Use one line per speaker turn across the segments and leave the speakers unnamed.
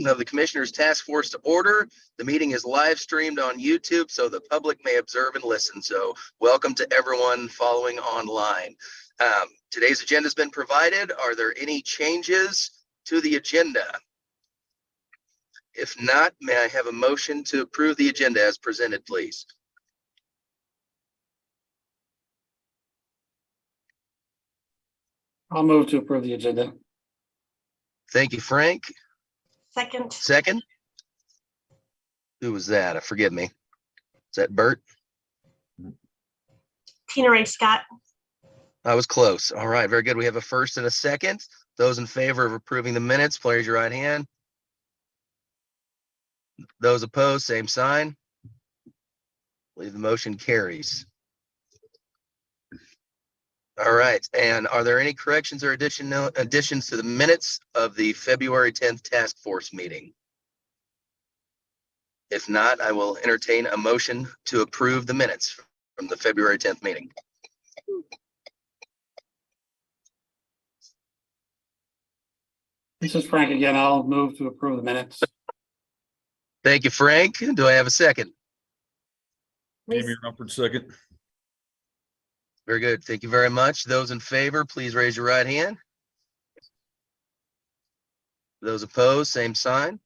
meeting of the Commissioners Task Force to order. The meeting is live streamed on YouTube so the public may observe and listen. So welcome to everyone following online. Today's agenda has been provided. Are there any changes to the agenda? If not, may I have a motion to approve the agenda as presented, please?
I'll move to approve the agenda.
Thank you, Frank.
Second.
Second? Who was that? Forgive me. Is that Bert?
Tina Ray Scott.
I was close. All right, very good. We have a first and a second. Those in favor of approving the minutes, please raise your right hand. Those opposed, same sign. I believe the motion carries. All right, and are there any corrections or additions to the minutes of the February 10th task force meeting? If not, I will entertain a motion to approve the minutes from the February 10th meeting.
This is Frank again. I'll move to approve the minutes.
Thank you, Frank. Do I have a second?
Amy Rumford, second.
Very good. Thank you very much. Those in favor, please raise your right hand. Those opposed, same sign.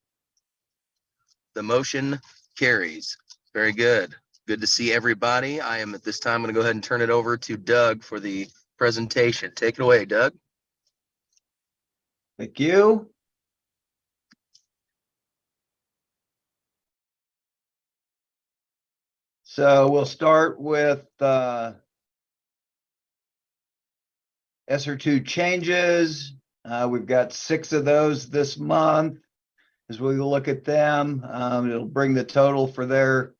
The motion carries. Very good. Good to see everybody. I am at this time going to go ahead and turn it over to Doug for the presentation. Take it away, Doug.
Thank you. So we'll start with ESSER II changes. We've got 6 of those this month. As we look at them, it'll bring the total for their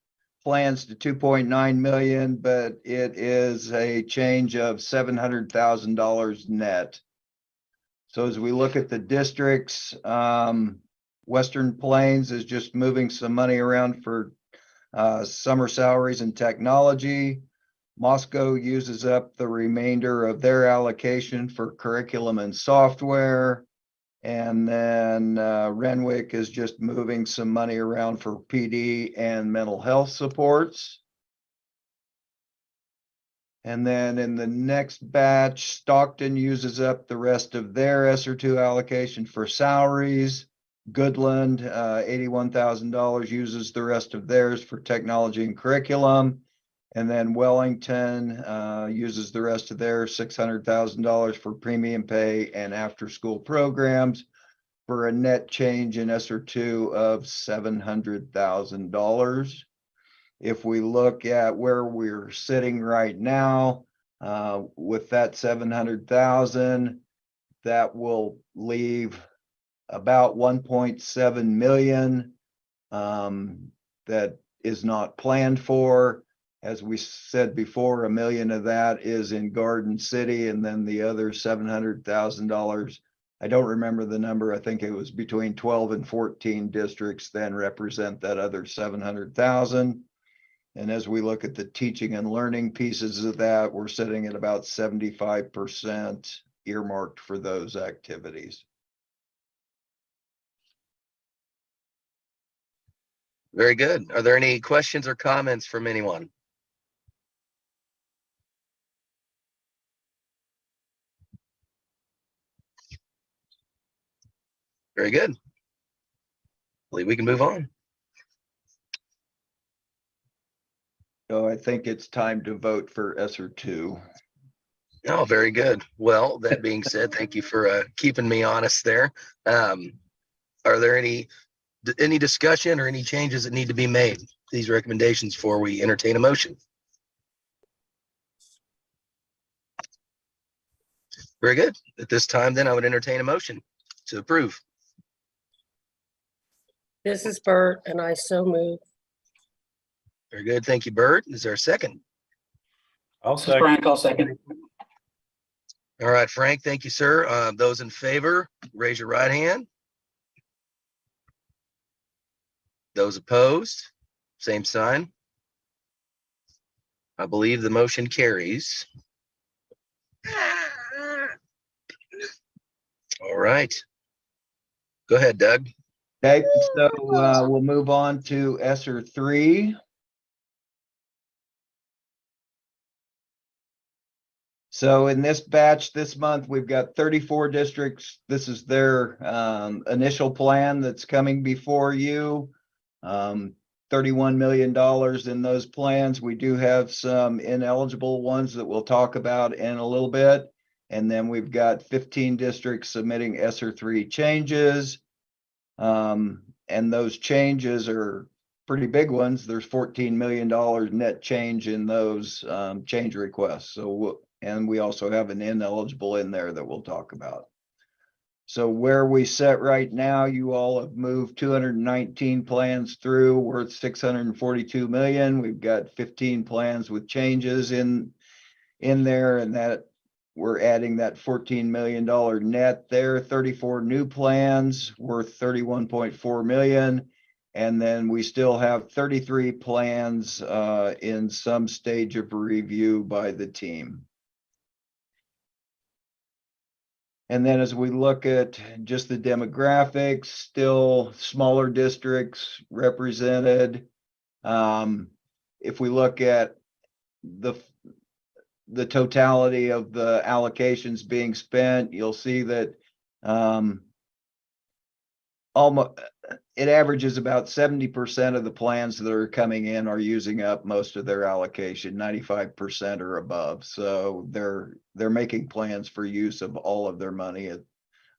plans to 2.9 million, but it is a change of $700,000 net. So as we look at the districts, Western Plains is just moving some money around for summer salaries and technology. Moscow uses up the remainder of their allocation for curriculum and software. And then Renwick is just moving some money around for PD and mental health supports. And then in the next batch, Stockton uses up the rest of their ESSER II allocation for salaries. Goodland, $81,000, uses the rest of theirs for technology and curriculum. And then Wellington uses the rest of their $600,000 for premium pay and after school programs, for a net change in ESSER II of $700,000. If we look at where we're sitting right now, with that 700,000, that will leave about 1.7 million that is not planned for. As we said before, $1 million of that is in Garden City, and then the other $700,000, I don't remember the number. I think it was between 12 and 14 districts then represent that other 700,000. And as we look at the teaching and learning pieces of that, we're sitting at about 75% earmarked for those activities.
Very good. Are there any questions or comments from anyone? Very good. I believe we can move on.
So I think it's time to vote for ESSER II.
Oh, very good. Well, that being said, thank you for keeping me honest there. Are there any discussion or any changes that need to be made to these recommendations before we entertain a motion? Very good. At this time, then I would entertain a motion to approve.
This is Bert, and I so move.
Very good. Thank you, Bert. Is there a second?
I'll
This is
second.
Frank. I'll second.
All right, Frank. Thank you, sir. Those in favor, raise your right hand. Those opposed, same sign. I believe the motion carries. All right. Go ahead, Doug.
Okay, so we'll move on to ESER 3. So in this batch this month, we've got 34 districts. This is their initial plan that's coming before you. $31 million in those plans. We do have some ineligible ones that we'll talk about in a little bit. And then we've got 15 districts submitting ESER 3 changes. And those changes are pretty big ones. There's $14 million net change in those change requests. So, and we also have an ineligible in there that we'll talk about. So where we sit right now, you all have moved 219 plans through worth $642 million. We've got 15 plans with changes in there, and that we're adding that $14 million net there, 34 new plans worth $31.4 million. And then we still have 33 plans in some stage of review by the team. And then as we look at just the demographics, still smaller districts represented. If we look at the totality of the allocations being spent, you'll see that almost it averages about 70% of the plans that are coming in are using up most of their allocation, 95% or above. So they're making plans for use of all of their money.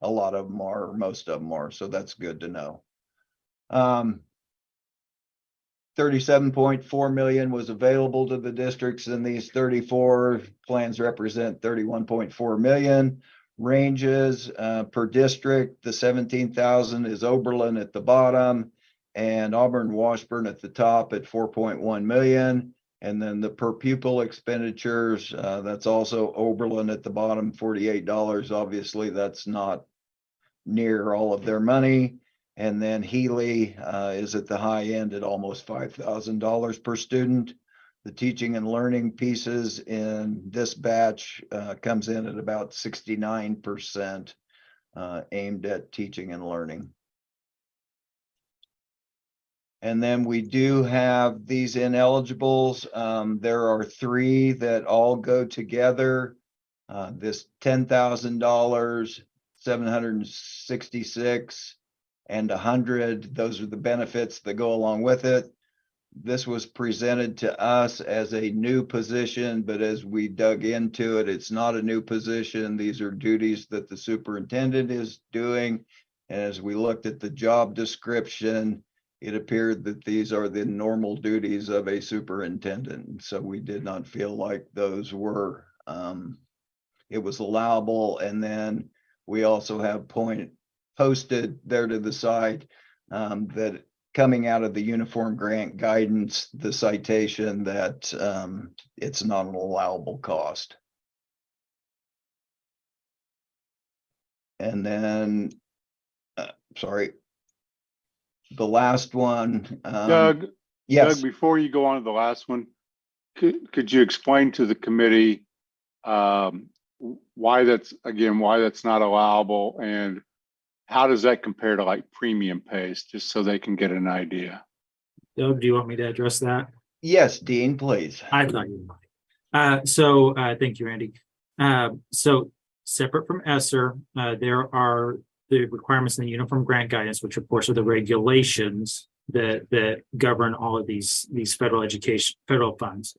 A lot of them are, most of them are. So that's good to know. 37.4 million was available to the districts, and these 34 plans represent 31.4 million. Ranges per district, the 17,000 is Oberlin at the bottom and Auburn Washburn at the top at 4.1 million. And then the per pupil expenditures, that's also Oberlin at the bottom, $48. Obviously, that's not near all of their money. And then Healy is at the high end at almost $5,000 per student. The teaching and learning pieces in this batch comes in at about 69% aimed at teaching and learning. And then we do have these ineligibles. There are 3 that all go together. This $10,000, 766, and 100. Those are the benefits that go along with it. This was presented to us as a new position, but as we dug into it, it's not a new position. These are duties that the superintendent is doing. And as we looked at the job description, it appeared that these are the normal duties of a superintendent. So we did not feel like those were, it was allowable. And then we also have posted there to the side that coming out of the uniform grant guidance, the citation that it's not an allowable cost. And then, sorry, the last one.
Doug,
yes.
Doug, before you go on to the last one, could you explain to the committee why that's not allowable, and how does that compare to like premium pays, just so they can get an idea?
Doug, do you want me to address that?
Yes, Dean, please.
I thought you might. Thank you, Randy. So separate from ESSER, there are the requirements in the Uniform Grant Guidance, which of course are the regulations that govern all of these federal funds.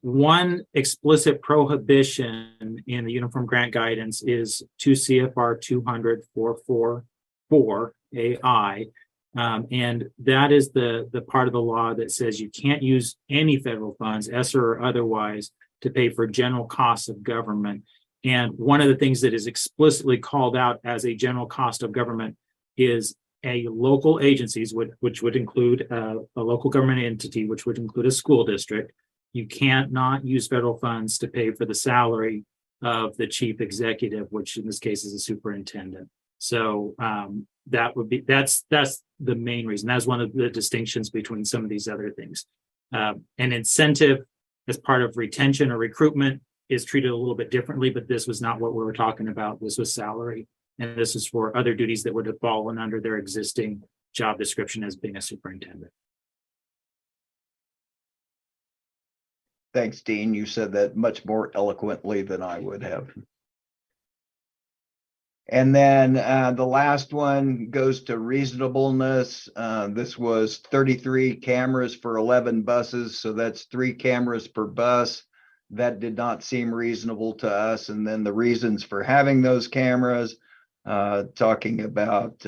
One explicit prohibition in the Uniform Grant Guidance is 2 CFR 200-444 AI. And that is the part of the law that says you can't use any federal funds, ESSER or otherwise, to pay for general costs of government. And one of the things that is explicitly called out as a general cost of government is a local agencies, which would include a local government entity, which would include a school district. You can't not use federal funds to pay for the salary of the chief executive, which in this case is a superintendent. So that's the main reason. That's one of the distinctions between some of these other things. An incentive as part of retention or recruitment is treated a little bit differently, but this was not what we were talking about. This was salary, and this is for other duties that would have fallen under their existing job description as being a superintendent.
Thanks, Dean. You said that much more eloquently than I would have. And then the last one goes to reasonableness. This was 33 cameras for 11 buses, so that's 3 cameras per bus. That did not seem reasonable to us. And then the reasons for having those cameras, talking about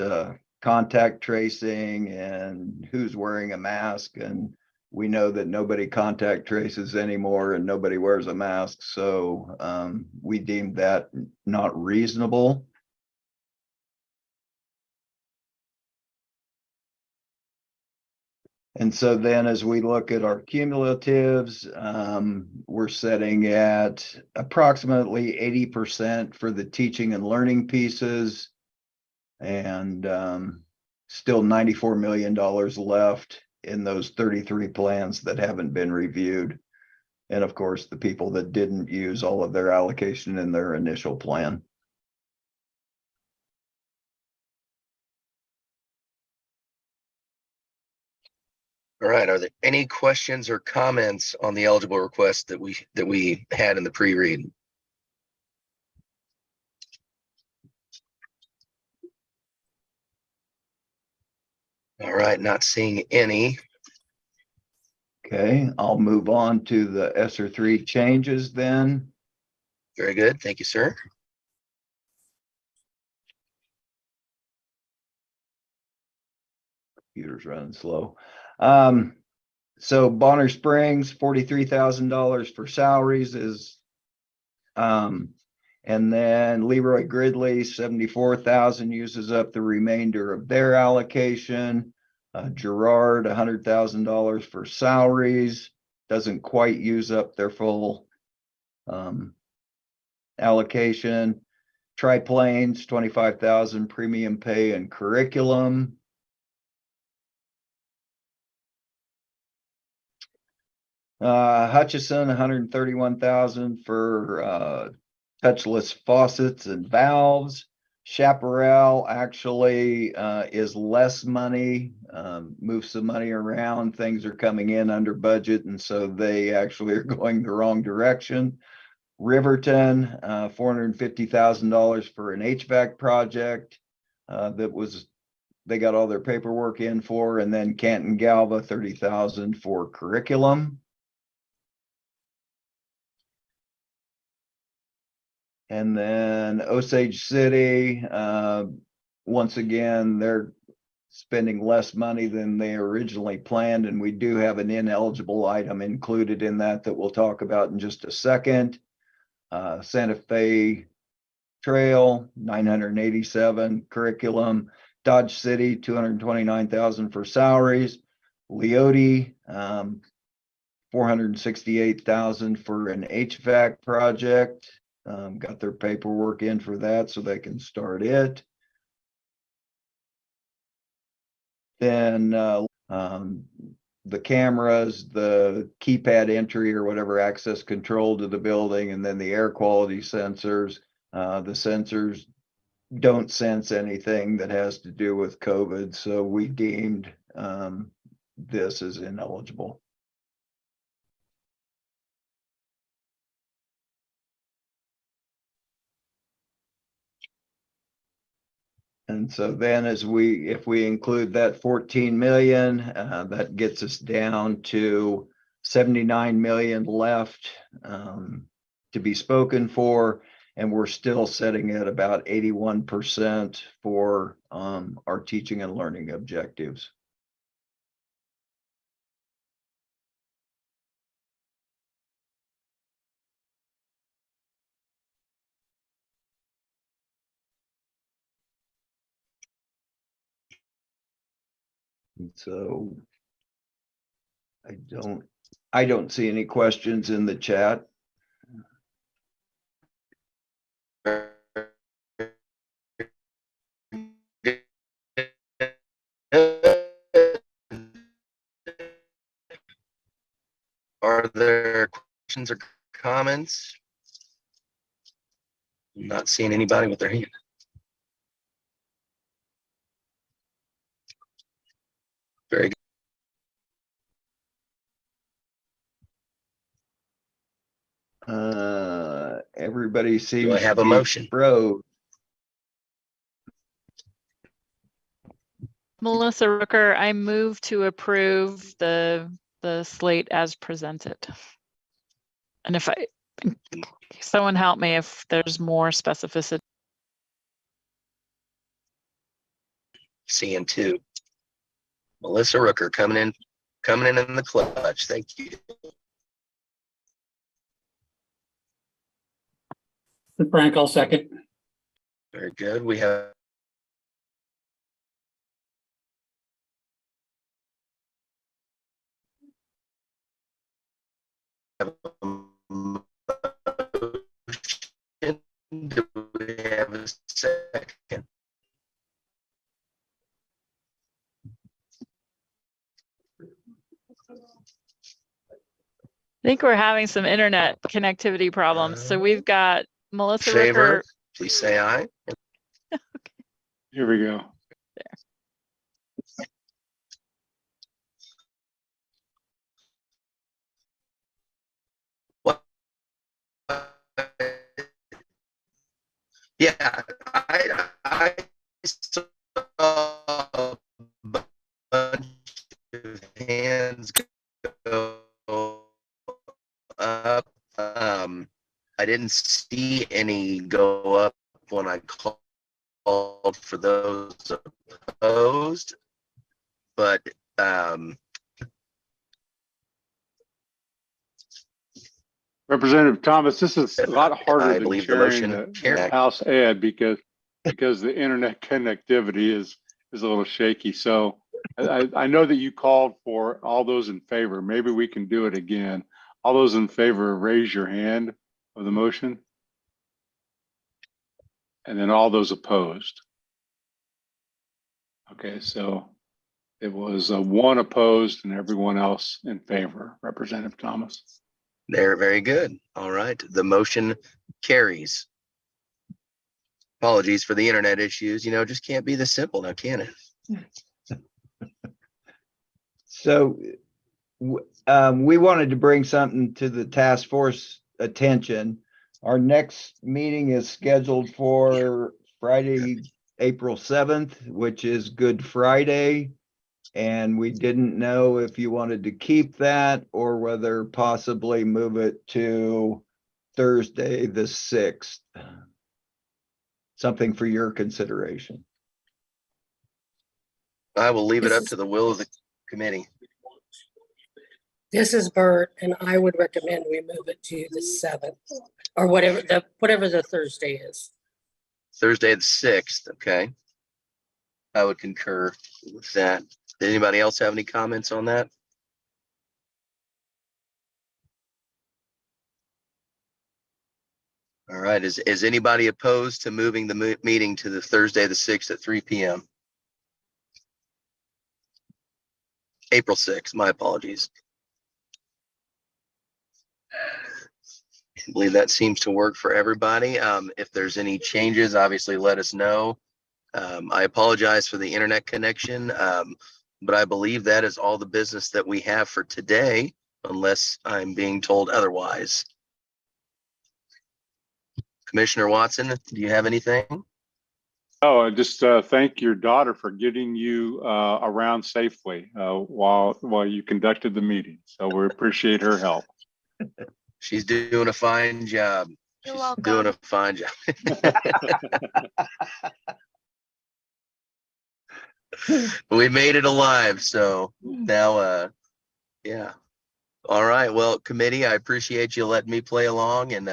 contact tracing and who's wearing a mask. And we know that nobody contact traces anymore and nobody wears a mask. So we deemed that not reasonable. And so then as we look at our cumulatives, we're setting at approximately 80% for the teaching and learning pieces. And still $94 million left in those 33 plans that haven't been reviewed. And of course, the people that didn't use all of their allocation in their initial plan.
All right, are there any questions or comments on the eligible request that we had in the pre-read? All right, not seeing any.
Okay, I'll move on to the ESSER 3 changes then.
Very good. Thank you, sir.
Computer's running slow. So Bonner Springs, $43,000 for salaries is, and then Leroy Gridley, 74,000 uses up the remainder of their allocation. Gerard, $100,000 for salaries, doesn't quite use up their full allocation. Tri-Plains, 25,000 premium pay and curriculum. Hutchison, 131,000 for touchless faucets and valves. Chaparral actually is less money, move some money around. Things are coming in under budget, and so they actually are going the wrong direction. Riverton, $450,000 for an HVAC project they got all their paperwork in for, and then Canton Galva, 30,000 for curriculum. And then Osage City, once again, they're spending less money than they originally planned, and we do have an ineligible item included in that we'll talk about in just a second. Santa Fe Trail, 987 curriculum. Dodge City, 229,000 for salaries. Leote, 468,000 for an HVAC project. Got their paperwork in for that so they can start it. Then the cameras, the keypad entry or whatever, access control to the building, and then the air quality sensors. The sensors don't sense anything that has to do with COVID, so we deemed this as ineligible. And so then if we include that 14 million, that gets us down to 79 million left to be spoken for. And we're still sitting at about 81% for our teaching and learning objectives. And so I don't see any questions in the chat.
Are there questions or comments? I'm not seeing anybody with their hand.
Everybody seems
I have
to
a
be
motion?
froze.
Melissa Rooker, I move to approve the slate as presented. And if someone help me if there's more specificity.
Seeing two. Melissa Rooker coming in the clutch. Thank you.
Frank, I'll second.
Very good. We have a motion. Do we have a second?
I think we're having some internet connectivity problems. So we've got Melissa
Favor,
Rooker.
please say aye.
Here we go.
Yeah, I saw a bunch of hands go up. I didn't see any go up when I called for those opposed, but
Representative Thomas, this is a lot harder
I
than
believe the
sharing
motion
the
carried.
House ad because the internet connectivity is a little shaky. So I know that you called for all those in favor. Maybe we can do it again. All those in favor, raise your hand of the motion. And then all those opposed. Okay, so it was one opposed and everyone else in favor, Representative Thomas.
They're very good. All right, the motion carries. Apologies for the internet issues. You know, it just can't be this simple now, can it?
So we wanted to bring something to the task force attention. Our next meeting is scheduled for Friday, April 7th, which is Good Friday. And we didn't know if you wanted to keep that or whether possibly move it to Thursday, the 6th. Something for your consideration.
I will leave it up to the will of the committee.
This is Bert, and I would recommend we move it to the 7th or whatever the Thursday is.
Thursday the 6th, okay. I would concur with that. Did anybody else have any comments on that? All right, is anybody opposed to moving the meeting to the Thursday the 6th at 3 p.m.? April 6th, my apologies. I believe that seems to work for everybody. If there's any changes, obviously let us know. I apologize for the internet connection, but I believe that is all the business that we have for today, unless I'm being told otherwise. Commissioner Watson, do you have anything?
Oh, I just thank your daughter for getting you around safely while you conducted the meeting. So we appreciate her help.
She's doing a fine job.
You're
She's
welcome.
doing a fine job. We made it alive, so now, yeah. All right, well, committee, I appreciate you letting me play along and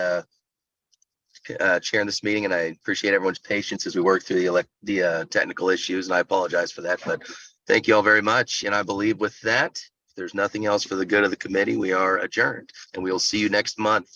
chairing this meeting, and I appreciate everyone's patience as we work through the technical issues, and I apologize for that, but thank you all very much. And I believe with that, if there's nothing else for the good of the committee, we are adjourned, and we will see you next month.